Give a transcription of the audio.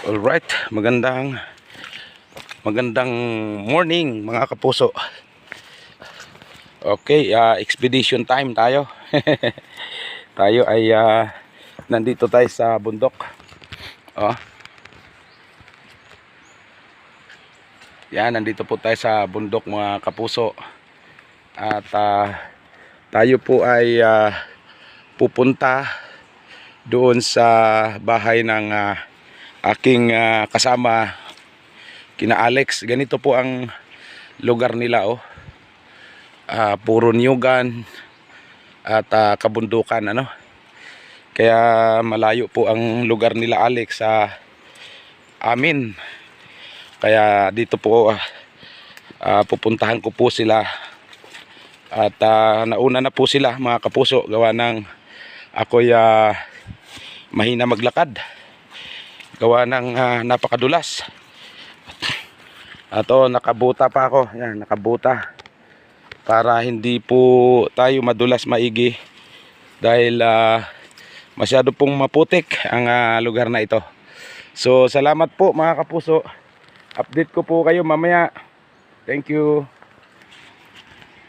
Alright, magandang morning mga kapuso. Okay, expedition time tayo. Tayo ay nandito tayo sa bundok. Oh. Yan, nandito po tayo sa bundok mga kapuso. At tayo po ay pupunta doon sa bahay ng aking kasama kina Alex. Ganito po ang lugar nila, oh. Puro nyugan at kabundukan, ano. Kaya malayo po ang lugar nila Alex sa amin. Kaya dito po pupuntahan ko po sila. At nauna na po sila mga kapuso, gawa ng ako'y mahina maglakad, gawa ng napakadulas. At nakabuta pa ako. Yan, nakabuta para hindi po tayo madulas maigi dahil masyado pong maputik ang lugar na ito. So salamat po mga kapuso, update ko po kayo mamaya. Thank you.